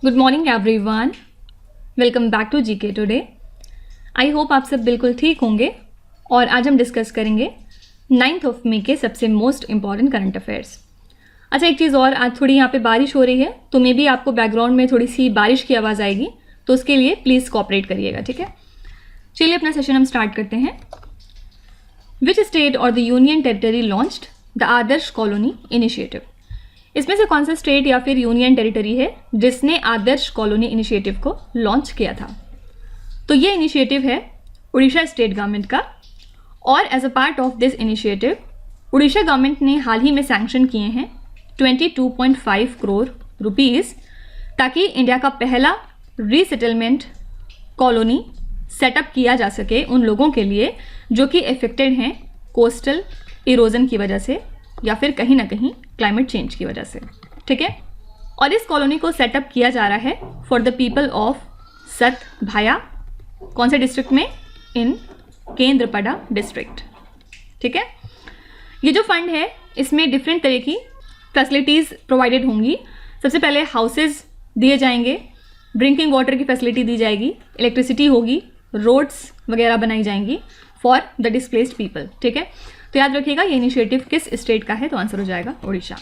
Good morning everyone, welcome back to GK today. I hope आप सब बिल्कुल ठीक होंगे और आज हम डिस्कस करेंगे 9 मई के सबसे मोस्ट इंपॉर्टेंट करंट अफेयर्स। अच्छा, एक चीज़ और, आज थोड़ी यहाँ पे बारिश हो रही है तो मे बी आपको बैकग्राउंड में थोड़ी सी बारिश की आवाज़ आएगी, तो उसके लिए प्लीज़ कोऑपरेट करिएगा, ठीक है। चलिए अपना सेशन हम स्टार्ट करते हैं। विच स्टेट और the union territory launched the Adarsh colony initiative? इसमें से कौन सा स्टेट या फिर यूनियन टेरिटरी है जिसने आदर्श कॉलोनी इनिशिएटिव को लॉन्च किया था? तो ये इनिशिएटिव है उड़ीसा स्टेट गवर्नमेंट का, और as a part of this initiative Orissa government ने हाल ही में सैंक्शन किए हैं 22.5 करोड़ रुपीस, ताकि इंडिया का पहला रीसेटलमेंट कॉलोनी सेटअप किया जा सके उन लोगों के लिए जो कि इफेक्टेड हैं कोस्टल इरोजन की वजह से या फिर कहीं ना कहीं क्लाइमेट चेंज की वजह से, ठीक है। और इस कॉलोनी को सेटअप किया जा रहा है फॉर द पीपल ऑफ सत भाया, कौन से डिस्ट्रिक्ट में? इन केंद्रपड़ा डिस्ट्रिक्ट, ठीक है। ये जो फंड है इसमें डिफरेंट तरह की फैसिलिटीज़ प्रोवाइडेड होंगी। सबसे पहले हाउसेज दिए जाएंगे, ड्रिंकिंग वाटर की फैसिलिटी दी जाएगी, इलेक्ट्रिसिटी होगी, रोड्स वगैरह बनाई जाएंगी फॉर द डिस्प्लेस्ड पीपल, ठीक है। तो याद रखिएगा ये इनिशिएटिव किस स्टेट का है, तो आंसर हो जाएगा Orissa.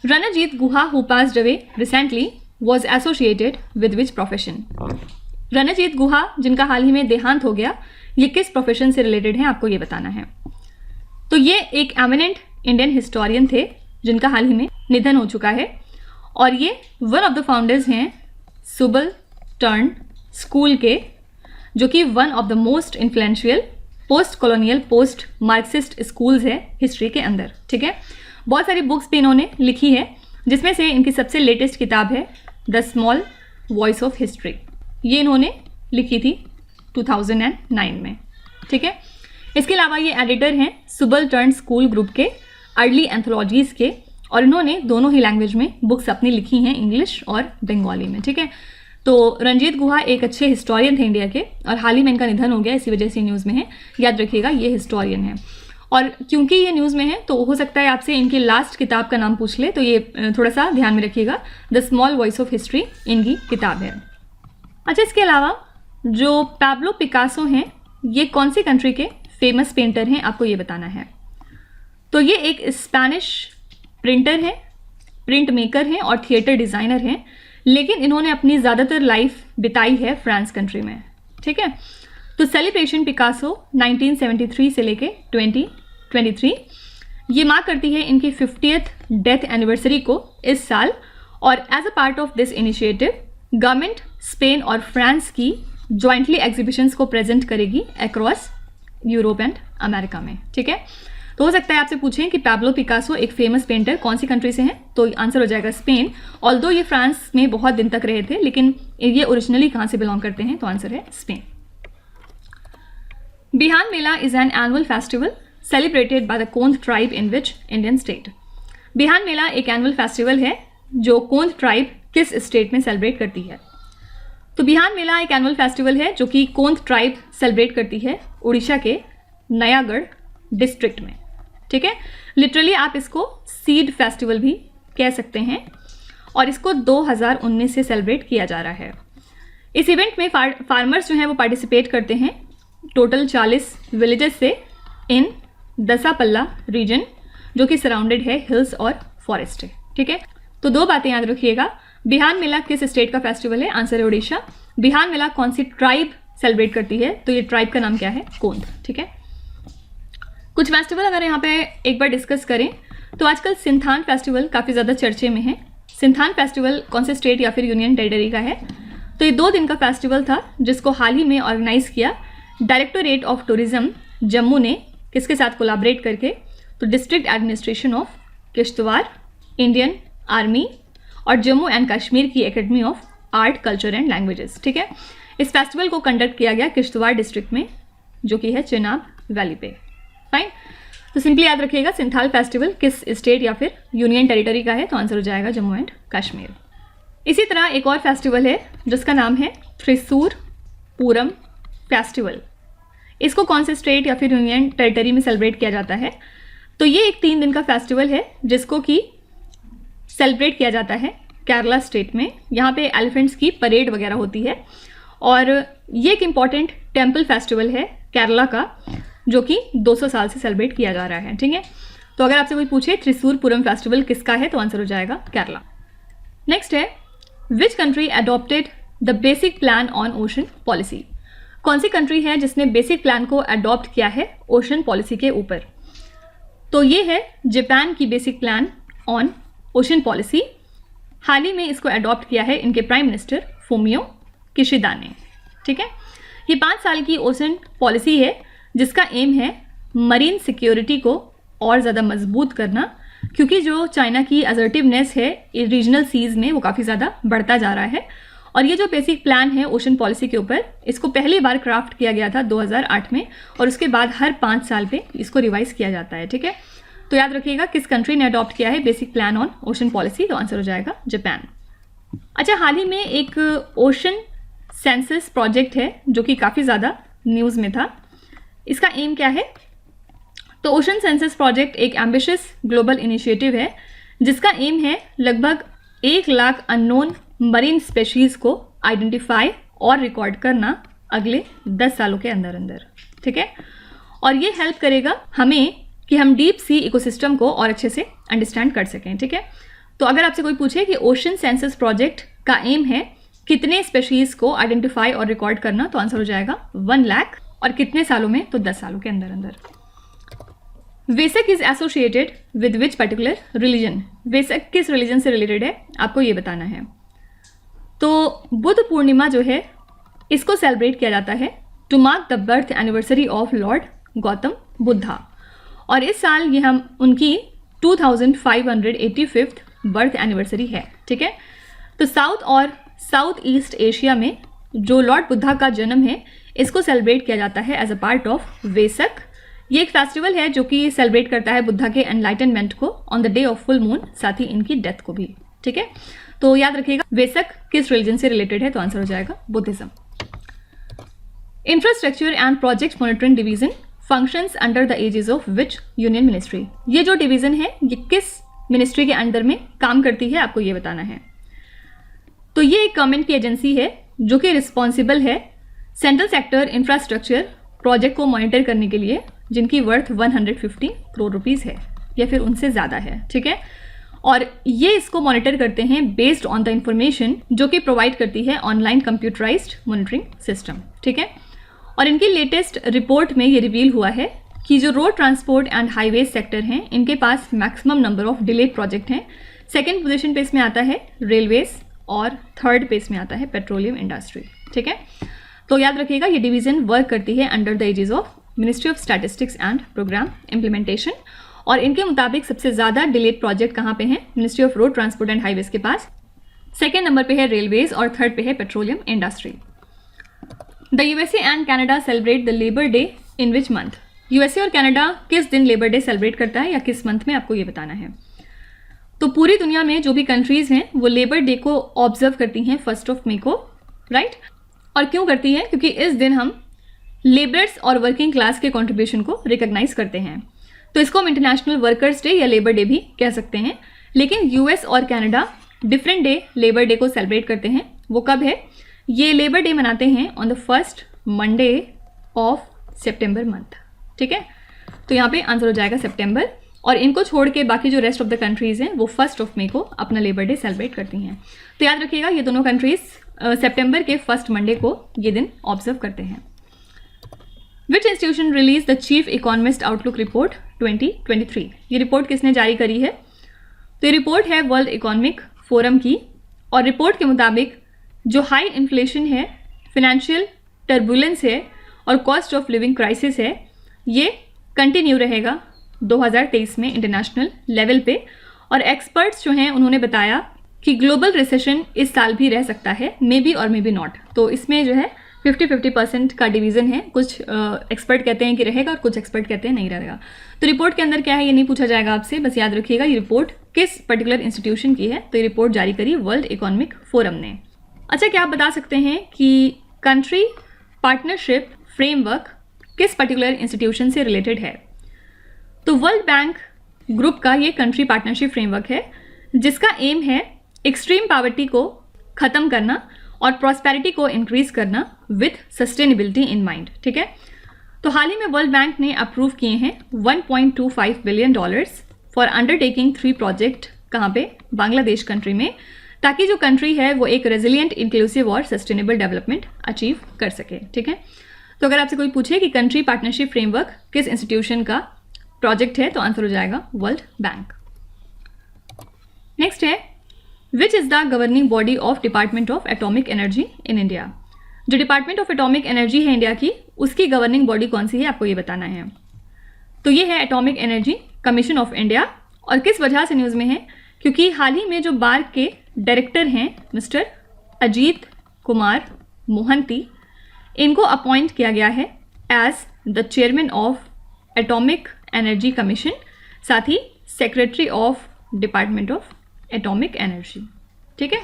Ranajit Guha who passed away recently was associated with which profession? Ranajit Guha जिनका हाल ही में देहांत हो गया, ये किस प्रोफेशन से रिलेटेड है आपको ये बताना है। तो ये एक एमिनेंट इंडियन हिस्टोरियन थे जिनका हाल ही में निधन हो चुका है, और ये वन ऑफ द फाउंडर्स हैं सुबलटर्न स्कूल के, जो कि one of the most influential post colonial post Marxist schools है हिस्ट्री के अंदर, ठीक है। बहुत सारी बुक्स भी इन्होंने लिखी है, जिसमें से इनकी सबसे लेटेस्ट किताब है the small voice of history. ये इन्होंने लिखी थी 2009 में, ठीक है। इसके अलावा ये एडिटर हैं सुबलटर्न स्कूल ग्रुप के अर्ली एंथोलॉजीज़ के, और इन्होंने दोनों ही लैंग्वेज में बुक्स अपनी लिखी हैं, इंग्लिश और बंगाली में, ठीक है। तो रणजीत गुहा एक अच्छे हिस्टोरियन थे इंडिया के, और हाल ही में इनका निधन हो गया, इसी वजह से न्यूज़ में है। याद रखिएगा ये हिस्टोरियन है, और क्योंकि ये न्यूज़ में है तो हो सकता है आपसे इनकी लास्ट किताब का नाम पूछ ले, तो ये थोड़ा सा ध्यान में रखिएगा। The small voice of history इनकी किताब है। अच्छा, इसके अलावा जो पैब्लो पिकासो हैं, ये कौन सी कंट्री के फेमस पेंटर हैं आपको ये बताना है। तो ये एक स्पेनिश प्रिंटर हैं, प्रिंट मेकर हैं और थिएटर डिज़ाइनर हैं, लेकिन इन्होंने अपनी ज़्यादातर लाइफ बिताई है फ्रांस कंट्री में, ठीक है। तो सेलिब्रेशन पिकासो 1973 से लेके 2023 ये मार्क करती है इनकी 50th डेथ एनिवर्सरी को इस साल, और as a part of this initiative government Spain और फ्रांस की जॉइंटली एग्जीबिशंस को प्रेजेंट करेगी अक्रॉस यूरोप एंड अमेरिका में, ठीक है। तो हो सकता है आपसे पूछें कि पैब्लो पिकासो एक फेमस पेंटर कौन सी कंट्री से हैं, तो आंसर हो जाएगा स्पेन। ऑल्दो ये फ्रांस में बहुत दिन तक रहे थे, लेकिन ये ओरिजिनली कहाँ से बिलोंग करते हैं, तो आंसर है Spain. Bihan Mela is an annual festival celebrated by the Kondh tribe in which Indian state? Bihan Mela एक एनुअल फेस्टिवल है जो कोंद ट्राइब किस स्टेट में सेलिब्रेट करती है? तो बिहान मेला एक एनुअल फेस्टिवल है जो कि कोंद ट्राइब सेलिब्रेट करती है उड़ीसा के नयागढ़ डिस्ट्रिक्ट में, ठीक है। लिटरली आप इसको सीड फेस्टिवल भी कह सकते हैं, और इसको 2019 से सेलिब्रेट किया जा रहा है। इस इवेंट में फार्मर्स जो हैं वो पार्टिसिपेट करते हैं टोटल 40 विलेजेस से इन दसापल्ला रीजन, जो कि सराउंडेड है हिल्स और फॉरेस्ट है, ठीक है। तो दो बातें याद रखिएगा, बिहान मेला किस स्टेट का फेस्टिवल है, आंसर है उड़ीसा। बिहान मेला कौन सी ट्राइब सेलिब्रेट करती है, तो ये ट्राइब का नाम क्या है? कोंद, ठीक है। कुछ फेस्टिवल अगर यहाँ पे एक बार डिस्कस करें तो आजकल सिंथान फेस्टिवल काफ़ी ज़्यादा चर्चे में है। सिंथान फेस्टिवल कौन से स्टेट या फिर यूनियन टेरिटरी का है? तो ये 2 दिन का फेस्टिवल था जिसको हाल ही में ऑर्गेनाइज किया डायरेक्टोरेट ऑफ टूरिज्म जम्मू ने, किसके साथ कोलैबोरेट करके? तो district administration of Kishtwar, Indian army और जम्मू एंड कश्मीर की academy of art culture and languages, ठीक है। इस फेस्टिवल को कंडक्ट किया गया किश्तवाड़ डिस्ट्रिक्ट में, जो कि है चिनाब वैली पे, फाइन। तो सिंपली याद रखिएगा सिंथाल फेस्टिवल किस स्टेट या फिर यूनियन टेरिटरी का है, तो आंसर हो जाएगा जम्मू एंड कश्मीर। इसी तरह एक और फेस्टिवल है जिसका नाम है थ्रिसूर पूरम फेस्टिवल। इसको कौन से स्टेट या फिर यूनियन टेरिटरी में सेलिब्रेट किया जाता है? तो ये एक 3 दिन का फेस्टिवल है जिसको कि सेलिब्रेट किया जाता है केरला स्टेट में। यहाँ पे एलिफेंट्स की परेड वगैरह होती है और ये एक इम्पॉर्टेंट टेम्पल फेस्टिवल है केरला का, जो कि 200 साल से सेलिब्रेट किया जा रहा है। ठीक है, तो अगर आपसे कोई पूछे त्रिशूरपुरम फेस्टिवल किसका है तो आंसर हो जाएगा केरला। नेक्स्ट है, which country adopted the basic plan on ocean policy. कौन सी कंट्री है जिसने बेसिक प्लान को अडॉप्ट किया है ओशन पॉलिसी के ऊपर? तो ये है जापान की basic plan on ocean policy. हाल ही में इसको अडॉप्ट किया है इनके प्राइम मिनिस्टर फूमियो किशिदा ने। ठीक है, ये 5 साल की ओशन पॉलिसी है जिसका एम है मरीन सिक्योरिटी को और ज़्यादा मजबूत करना, क्योंकि जो चाइना की असर्टिवनेस है रीजनल सीज में वो काफ़ी ज़्यादा बढ़ता जा रहा है। और ये जो बेसिक प्लान है ओशन पॉलिसी के ऊपर, इसको पहली बार क्राफ्ट किया गया था 2008 में और उसके बाद हर 5 साल पे इसको रिवाइज किया जाता है। ठीक है, तो याद रखिएगा किस कंट्री ने अडॉप्ट किया है basic plan on ocean policy, तो आंसर हो जाएगा जापान। अच्छा, हाल ही में एक ओशन सेंसस प्रोजेक्ट है जो कि काफ़ी ज़्यादा न्यूज़ में था। इसका एम क्या है? तो ओशन सेंसस प्रोजेक्ट एक एम्बिशियस ग्लोबल इनिशिएटिव है जिसका एम है लगभग 1 लाख अननोन मरीन स्पेशीज को आइडेंटिफाई और रिकॉर्ड करना अगले 10 सालों के अंदर अंदर। ठीक है, और ये हेल्प करेगा हमें कि हम डीप सी इकोसिस्टम को और अच्छे से अंडरस्टैंड कर सकें। ठीक है, तो अगर आपसे कोई पूछे कि ओशन सेंसस प्रोजेक्ट का एम है कितने स्पेशीज को आइडेंटिफाई और रिकॉर्ड करना, तो आंसर हो जाएगा 1 लाख, और कितने सालों में, तो 10 सालों के अंदर अंदर। Vesak is associated with which particular religion. Vesak किस रिलीजन से रिलेटेड है आपको ये बताना है। तो बुद्ध पूर्णिमा जो है इसको सेलिब्रेट किया जाता है to mark the birth anniversary of Lord Gautam Buddha, और इस साल ये हम उनकी 2585th बर्थ एनिवर्सरी है। ठीक है, तो साउथ और साउथ ईस्ट एशिया में जो लॉर्ड बुद्धा का जन्म है इसको सेलिब्रेट किया जाता है as a part of Vesak. ये एक फेस्टिवल है जो कि सेलिब्रेट करता है बुद्धा के एनलाइटनमेंट को on the day of full moon, साथ ही इनकी डेथ को भी। ठीक है, तो याद रखिएगा वेसक किस रिलीजन से रिलेटेड है, तो आंसर हो जाएगा Buddhism. Infrastructure and project monitoring division functions under the aegis of which union ministry. ये जो डिवीजन है ये किस मिनिस्ट्री के अंडर में काम करती है आपको ये बताना है। तो ये एक गवर्नमेंट की एजेंसी है जो कि रिस्पॉन्सिबल है सेंट्रल सेक्टर इंफ्रास्ट्रक्चर प्रोजेक्ट को मॉनिटर करने के लिए, जिनकी वर्थ 150 करोड़ रुपीस है या फिर उनसे ज़्यादा है। ठीक है, और ये इसको मॉनिटर करते हैं बेस्ड ऑन द इंफॉर्मेशन जो कि प्रोवाइड करती है ऑनलाइन कंप्यूटराइज्ड मॉनिटरिंग सिस्टम। ठीक है, और इनकी लेटेस्ट रिपोर्ट में ये रिवील हुआ है कि जो road transport and highways sector हैं इनके पास maximum number of delayed project हैं। सेकेंड पोजीशन पे इसमें आता है रेलवेज और थर्ड पे इसमें आता है पेट्रोलियम इंडस्ट्री। ठीक है, तो याद रखिएगा ये डिवीजन वर्क करती है under the aegis of ministry of statistics and programme implementation, और इनके मुताबिक सबसे ज़्यादा डिलेड प्रोजेक्ट कहाँ पे हैं? Ministry of road transport and highways के पास, सेकेंड नंबर पे है रेलवेज और थर्ड पे है petroleum industry. The USA and Canada celebrate the labour day in which month. USA और कनाडा किस दिन लेबर डे सेलिब्रेट करता है या किस मंथ में, आपको ये बताना है। तो पूरी दुनिया में जो भी कंट्रीज हैं वो लेबर डे को ऑब्जर्व करती हैं 1 मई को, राइट। और क्यों करती है? क्योंकि इस दिन हम लेबरर्स और वर्किंग क्लास के कंट्रीब्यूशन को रिकॉग्नाइज करते हैं। तो इसको हम इंटरनेशनल वर्कर्स डे या लेबर डे भी कह सकते हैं। लेकिन यूएस और Canada different day labour day को सेलिब्रेट करते हैं। वो कब है? ये लेबर डे मनाते हैं on the first Monday of September month. ठीक है, तो यहाँ पे आंसर हो जाएगा सितंबर, और इनको छोड़ के बाकी जो रेस्ट ऑफ द कंट्रीज हैं वो 1 मई को अपना लेबर डे सेलिब्रेट करती हैं। तो याद रखिएगा ये दोनों कंट्रीज सितंबर के फर्स्ट मंडे को ये दिन ऑब्जर्व करते हैं। विच institution release the chief economist outlook report 2023। ये रिपोर्ट किसने जारी करी है? तो ये रिपोर्ट है वर्ल्ड इकोनॉमिक फोरम की, और रिपोर्ट के मुताबिक जो हाई इन्फ्लेशन है, फिनेंशियल टर्बुलेंस है और कॉस्ट ऑफ लिविंग क्राइसिस है, ये कंटिन्यू रहेगा 2023 में इंटरनेशनल लेवल पे। और एक्सपर्ट्स जो हैं उन्होंने बताया कि ग्लोबल रिसेशन इस साल भी रह सकता है, मे बी और मे बी नॉट। तो इसमें जो है 50-50% का डिवीजन है। कुछ एक्सपर्ट कहते हैं कि रहेगा और कुछ एक्सपर्ट कहते हैं नहीं रहेगा। तो रिपोर्ट के अंदर क्या है ये नहीं पूछा जाएगा आपसे, बस याद रखिएगा ये रिपोर्ट किस पर्टिकुलर इंस्टीट्यूशन की है। तो ये रिपोर्ट जारी करी वर्ल्ड इकोनॉमिक फोरम ने। अच्छा, क्या आप बता सकते हैं कि कंट्री पार्टनरशिप फ्रेमवर्क किस पर्टिकुलर इंस्टीट्यूशन से रिलेटेड है? तो वर्ल्ड बैंक ग्रुप का ये कंट्री पार्टनरशिप फ्रेमवर्क है जिसका एम है एक्सट्रीम पॉवर्टी को ख़त्म करना और प्रॉस्पेरिटी को इंक्रीज करना विथ सस्टेनेबिलिटी इन माइंड, ठीक है। तो हाल ही में वर्ल्ड बैंक ने अप्रूव किए हैं $1.25 बिलियन फॉर अंडरटेकिंग 3 प्रोजेक्ट, कहाँ पे, बांग्लादेश कंट्री में, ताकि जो कंट्री है वो एक रेजिलिएंट, इंक्लूसिव और सस्टेनेबल डेवलपमेंट अचीव कर सके, ठीक है। तो अगर आपसे कोई पूछे कि कंट्री पार्टनरशिप फ्रेमवर्क किस इंस्टीट्यूशन का प्रोजेक्ट है, तो आंसर हो जाएगा वर्ल्ड बैंक। नेक्स्ट है, which is the governing body of department of atomic energy in India. जो डिपार्टमेंट ऑफ एटॉमिक एनर्जी है इंडिया की, उसकी गवर्निंग बॉडी कौन सी है, आपको ये बताना है। तो ये है atomic energy commission of India. और किस वजह से न्यूज़ में है, क्योंकि हाल ही में जो बार्क के डायरेक्टर हैं मिस्टर अजीत कुमार मोहंती, इनको अपॉइंट किया गया है as the chairman of atomic energy commission, साथ ही secretary of department of atomic energy, ठीक है।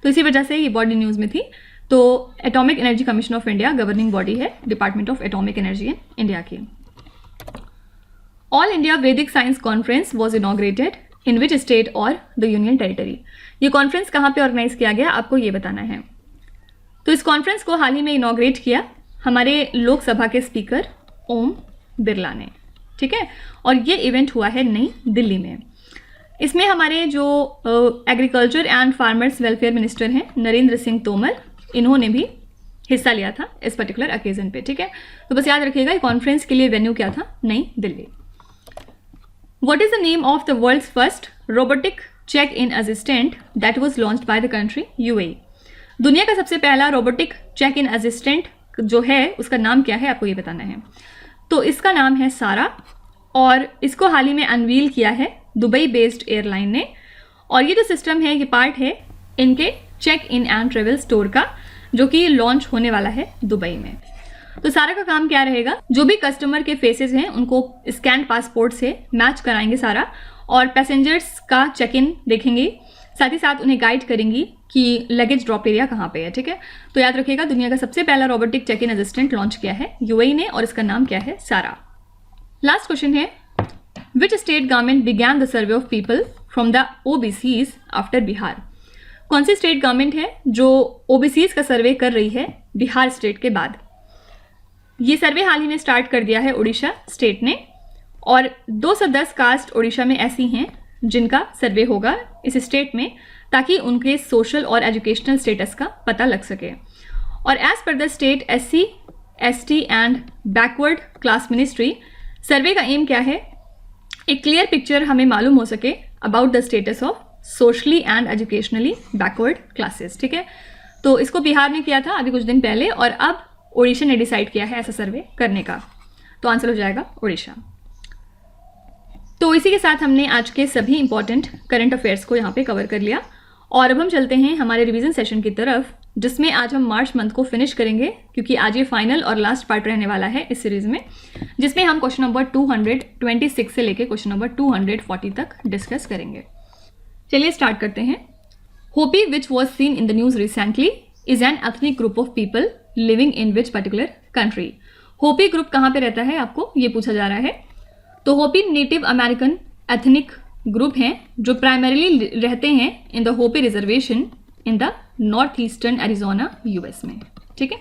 तो इसी वजह से ये बॉडी न्यूज़ में थी। तो atomic energy commission of India governing body है department of atomic energy in India की। All India Vedic science conference was inaugurated in which state और द यूनियन टेरिटरी। ये कॉन्फ्रेंस कहाँ पे ऑर्गेनाइज किया गया, आपको ये बताना है। तो इस कॉन्फ्रेंस को हाल ही में इनॉग्रेट किया हमारे लोकसभा के स्पीकर ओम बिरला ने, ठीक है। और ये इवेंट हुआ है नई दिल्ली में। इसमें हमारे जो agriculture and farmers welfare minister हैं नरेंद्र सिंह तोमर, इन्होंने भी हिस्सा लिया था इस पर्टिकुलर ओकेजन पे, ठीक है। तो बस याद रखिएगा ये कॉन्फ्रेंस के लिए वेन्यू क्या था, नई Delhi. What is the name of the world's first robotic check-in assistant that was launched by the country UAE? दुनिया का सबसे पहला रोबोटिक चेक इन असिस्टेंट जो है उसका नाम क्या है, आपको ये बताना है। तो इसका नाम है सारा, और इसको हाल ही में अनवील किया है दुबई बेस्ड एयरलाइन ने। और ये जो सिस्टम है ये पार्ट है इनके check in and travel store का, जो कि लॉन्च होने वाला है दुबई में। तो सारा का काम क्या रहेगा, जो भी कस्टमर के फेसेस हैं उनको स्कैन पासपोर्ट से मैच कराएंगे सारा, और पैसेंजर्स का चेक इन देखेंगे, साथ ही साथ उन्हें गाइड करेंगी कि लगेज ड्रॉप एरिया कहाँ पे है, ठीक है। तो याद रखिएगा दुनिया का सबसे पहला robotic check in assistant launch किया है यूएई ने, और इसका नाम क्या है, सारा। लास्ट क्वेश्चन है, which state government began the survey of people from the OBCs after Bihar. कौन सी स्टेट गवर्नमेंट है जो ओबीसीज का सर्वे कर रही है बिहार स्टेट के बाद। ये सर्वे हाल ही में स्टार्ट कर दिया है उड़ीसा स्टेट ने, और 210 कास्ट उड़ीसा में ऐसी हैं जिनका सर्वे होगा इस स्टेट में, ताकि उनके सोशल और एजुकेशनल स्टेटस का पता लग सके। और as per the state SC ST and backward class ministry, survey का एम क्या है, एक क्लियर पिक्चर हमें मालूम हो सके about the status of socially and educationally backward classes, ठीक है। तो इसको बिहार ने किया था अभी कुछ दिन पहले, और अब उड़ीसा ने डिसाइड किया है ऐसा सर्वे करने का। तो आंसर हो जाएगा उड़ीसा। तो इसी के साथ हमने आज के सभी इंपॉर्टेंट करंट अफेयर्स को यहाँ पे कवर कर लिया, और अब हम चलते हैं हमारे रिवीजन सेशन की तरफ, जिसमें आज हम मार्च मंथ को फिनिश करेंगे, क्योंकि आज ये फाइनल और लास्ट पार्ट रहने वाला है इस सीरीज में, जिसमें हम क्वेश्चन नंबर 226 से लेके क्वेश्चन नंबर 240 तक डिस्कस करेंगे। चलिए स्टार्ट करते हैं। Hopi which was seen in the news recently is an ethnic group of people living in which particular country. Hopi group कहाँ पे रहता है, आपको ये पूछा जा रहा है। तो Hopi native American ethnic group हैं जो प्राइमरीली रहते हैं in the Hopi reservation in the north eastern Arizona US में, ठीक है।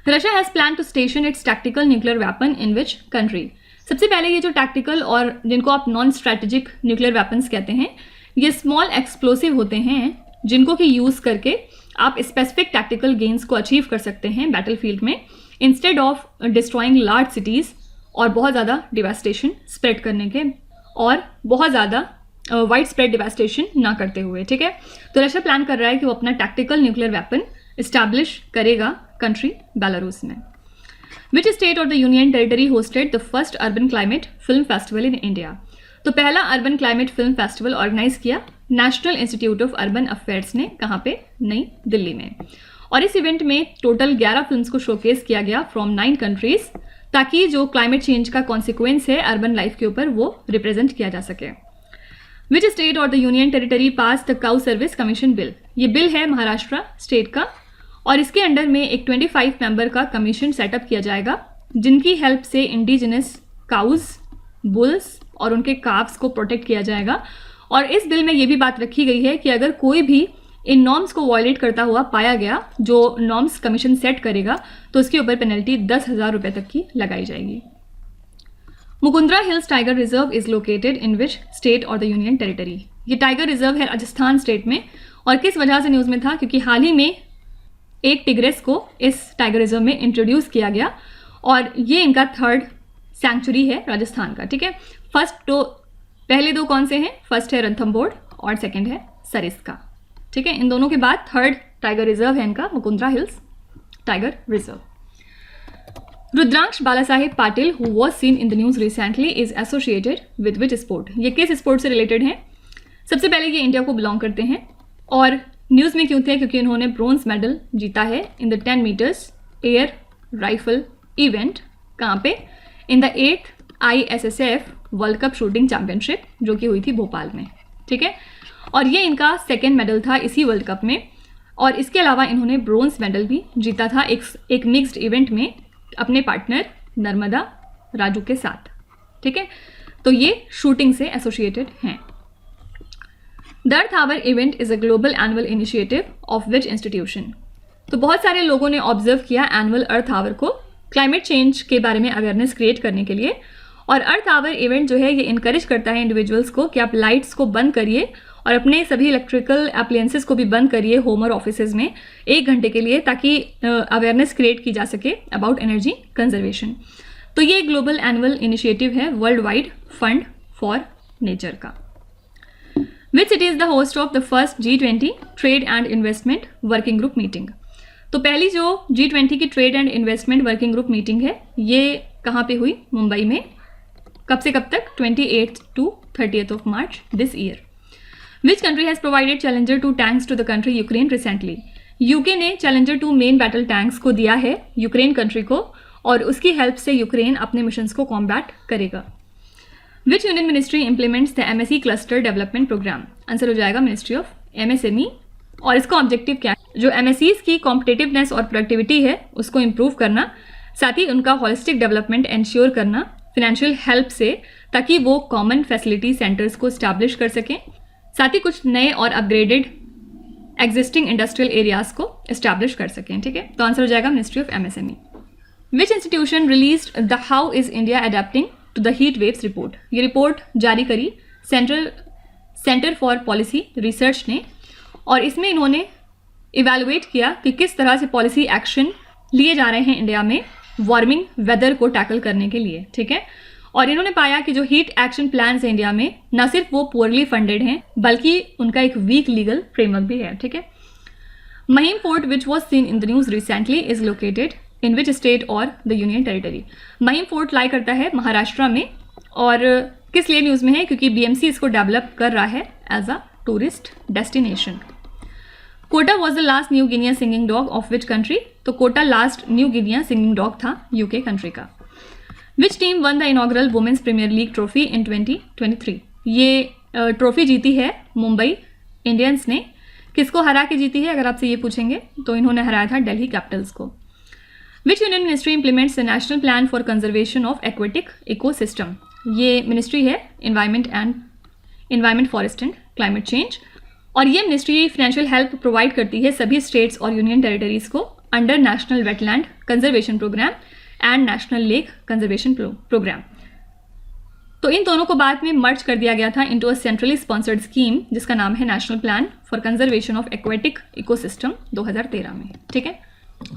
Russia has plan to station its tactical nuclear weapon in which country. सबसे पहले ये जो टैक्टिकल और जिनको आप नॉन स्ट्रैटेजिक न्यूक्लियर वेपन्स कहते हैं, ये स्मॉल एक्सप्लोसिव होते हैं जिनको कि यूज़ करके आप स्पेसिफिक टैक्टिकल गेन्स को अचीव कर सकते हैं बैटलफील्ड में, instead of destroying large cities और बहुत ज़्यादा डिवास्टेशन स्प्रेड करने के, और बहुत ज़्यादा वाइड स्प्रेड डिवास्टेशन ना करते हुए, ठीक है। तो रशिया प्लान कर रहा है कि वो अपना टैक्टिकल न्यूक्लियर वेपन इस्टेब्लिश करेगा कंट्री बेलारूस में। विच स्टेट और the union territory hosted the first urban climate film festival in India. तो पहला urban climate film festival organize किया national institute of urban affairs ने, कहाँ पे, नई दिल्ली में। और इस इवेंट में टोटल 11 फिल्म्स को शोकेस किया गया फ्रॉम 9 कंट्रीज, ताकि जो क्लाइमेट चेंज का कॉन्सिक्वेंस है अर्बन लाइफ के ऊपर वो रिप्रेजेंट किया जा सके। विच स्टेट और the union territory pass the cow service commission bill. ये बिल है महाराष्ट्र स्टेट का, और इसके अंडर में एक 25 मेंबर का कमीशन सेटअप किया जाएगा, जिनकी हेल्प से इंडिजिनस काउज, बुल्स और उनके काफ्स को प्रोटेक्ट किया जाएगा, और इस बिल में ये भी बात रखी गई है कि अगर कोई भी इन नॉर्म्स को वायलेट करता हुआ पाया गया, जो नॉर्म्स कमीशन सेट करेगा, तो उसके ऊपर पेनल्टी 10,000 रुपये तक की लगाई जाएगी। Mukundra hills tiger reserve is located in which state और द यूनियन टेरिटरी? ये टाइगर रिजर्व है राजस्थान स्टेट में, और किस वजह से न्यूज़ में था? क्योंकि हाल ही में एक टिग्रेस को इस टाइगर रिजर्व में इंट्रोड्यूस किया गया और ये इनका 3rd सैंक्चुरी है राजस्थान का। ठीक है, पहले 2 कौन से हैं? फर्स्ट है रणथंभौर और सेकंड है सरिस्का। ठीक है, इन दोनों के बाद 3rd टाइगर रिजर्व है इनका Mukundra hills tiger reserve. Rudransh Balasaheb Patil who was seen in the news recently is associated with which sport? ये किस स्पोर्ट से रिलेटेड हैं? सबसे पहले ये इंडिया को बिलोंग करते हैं और न्यूज़ में क्यों थे? क्योंकि इन्होंने ब्रोंज मेडल जीता है in the 10 metres air rifle event. कहाँ पे? In the 8th ISSF world cup shooting championship, जो कि हुई थी भोपाल में। ठीक है, और ये इनका 2nd मेडल था इसी वर्ल्ड कप में, और इसके अलावा इन्होंने ब्रोंज मेडल भी जीता था एक मिक्स्ड इवेंट में अपने पार्टनर नर्मदा राजू के साथ। ठीक है, तो ये शूटिंग से एसोसिएटेड हैं। The earth hour event is a global annual initiative of which institution? तो बहुत सारे लोगों ने ऑब्जर्व किया एनुअल अर्थ आवर को क्लाइमेट चेंज के बारे में अवेयरनेस क्रिएट करने के लिए, और अर्थ आवर इवेंट जो है ये इंकरेज करता है इंडिविजुअल्स को कि आप लाइट्स को बंद करिए और अपने सभी इलेक्ट्रिकल एप्लायंसेस को भी बंद करिए होम और ऑफिसेज में 1 घंटे के लिए, ताकि अवेयरनेस क्रिएट की जा सके अबाउट एनर्जी कंजर्वेशन। तो ये ग्लोबल एनुअल इनिशिएटिव है world wide fund for nature का। Which city is the host of the first G20 trade and investment working group meeting? तो पहली जो G20 की trade and investment working group meeting है ये कहाँ पे हुई? मुंबई में। कब से कब तक? 28th to 30th of March this year. Which country has provided Challenger 2 tanks to the country Ukraine recently? UK ने Challenger 2 मेन बैटल टैंक्स को दिया है यूक्रेन कंट्री को, और उसकी हेल्प से यूक्रेन अपने मिशंस को कॉम्बैट करेगा। Which union ministry implements the MSE cluster development programme? Answer हो जाएगा मिनिस्ट्री ऑफ MSME, और इसका ऑब्जेक्टिव क्या है? जो MSEs की कॉम्पिटिटिवनेस और प्रोडक्टिविटी है उसको इम्प्रूव करना, साथ ही उनका होलिस्टिक डेवलपमेंट इंश्योर करना फिनेंशियल हेल्प से, ताकि वो कॉमन फैसिलिटी सेंटर्स को स्टैब्लिश कर सकें, साथ ही कुछ नए और अपग्रेडेड एग्जिस्टिंग इंडस्ट्रियल एरियाज को एस्टैब्लिश कर सकें। ठीक है, तो आंसर हो जाएगा ministry of MSME। Which institution released the how is India adapting to the heat waves report? ये रिपोर्ट जारी करी सेंटर फॉर पॉलिसी रिसर्च ने, और इसमें इन्होंने इवेलुएट किया कि किस तरह से पॉलिसी एक्शन लिए जा रहे हैं इंडिया में वार्मिंग वेदर को टैकल करने के लिए। ठीक है, और इन्होंने पाया कि जो हीट एक्शन प्लान्स है इंडिया में, न सिर्फ वो पुअरली फंडेड हैं बल्कि उनका एक वीक लीगल फ्रेमवर्क भी है। ठीक है, Mahim fort which was seen in the news recently is located in which state और the union territory? Mahim fort lie करता है महाराष्ट्र में, और किस लिए न्यूज़ में है? क्योंकि BMC इसको डेवलप कर रहा है as a tourist destination. Kota was the last New Guinea singing dog of which country? तो Kota last New Guinea singing dog था यूके कंट्री का। Which team won the inaugural women's premier league trophy in 2023? ये trophy जीती है Mumbai Indians ने। किसको हरा के जीती है अगर आपसे ये पूछेंगे, तो इन्होंने हराया था दिल्ली कैपिटल्स को। विच union ministry implements the national plan for conservation of aquatic ecosystem? ये मिनिस्ट्री है environment forest and climate change, और ये मिनिस्ट्री फाइनेंशियल हेल्प प्रोवाइड करती है सभी स्टेट्स और यूनियन टेरिटरीज को under national wetland conservation programme and national lake conservation programme. तो इन दोनों को बाद में मर्ज कर दिया गया था into a centrally sponsored scheme जिसका नाम है national plan for conservation of aquatic ecosystem 2013 में। ठीक है,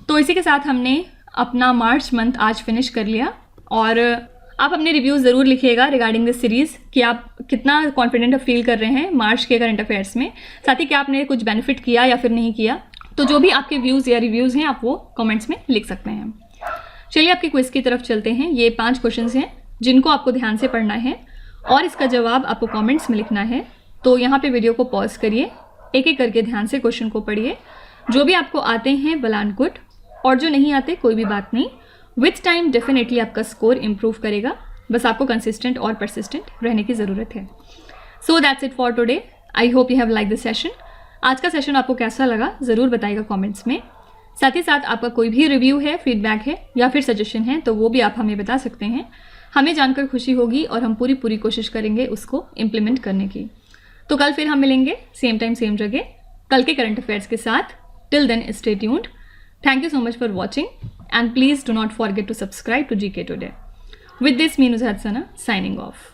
तो इसी के साथ हमने अपना मार्च मंथ आज फिनिश कर लिया, और आप अपने रिव्यूज़ ज़रूर लिखिएगा रिगार्डिंग दिस सीरीज़ कि आप कितना कॉन्फिडेंट फील कर रहे हैं मार्च के करंट अफेयर्स में, साथ ही कि आपने कुछ बेनिफिट किया या फिर नहीं किया। तो जो भी आपके व्यूज़ या रिव्यूज़ हैं आप वो कमेंट्स में लिख सकते हैं। चलिए आपके क्विज़ की तरफ चलते हैं। ये 5 क्वेश्चंस हैं जिनको आपको ध्यान से पढ़ना है और इसका जवाब आपको कमेंट्स में लिखना है। तो यहाँ पे वीडियो को पॉज करिए, एक एक करके ध्यान से क्वेश्चन को पढ़िए। जो भी आपको आते हैं वेल एंड गुड, और जो नहीं आते कोई भी बात नहीं, विथ टाइम डेफिनेटली आपका स्कोर इंप्रूव करेगा। बस आपको कंसिस्टेंट और परसिस्टेंट रहने की ज़रूरत है। So that's it for today. I hope you have like this session. आज का सेशन आपको कैसा लगा ज़रूर बताइएगा कमेंट्स में। साथ ही साथ आपका कोई भी रिव्यू है, फीडबैक है या फिर सजेशन है तो वो भी आप हमें बता सकते हैं। हमें जानकर खुशी होगी और हम पूरी कोशिश करेंगे उसको इम्प्लीमेंट करने की। तो कल फिर हम मिलेंगे सेम टाइम सेम जगह कल के करंट अफेयर्स के साथ. Till then stay tuned. Thank you so much for watching and please do not forget to subscribe to GK Today. With this, me Nuzhat Sana signing off.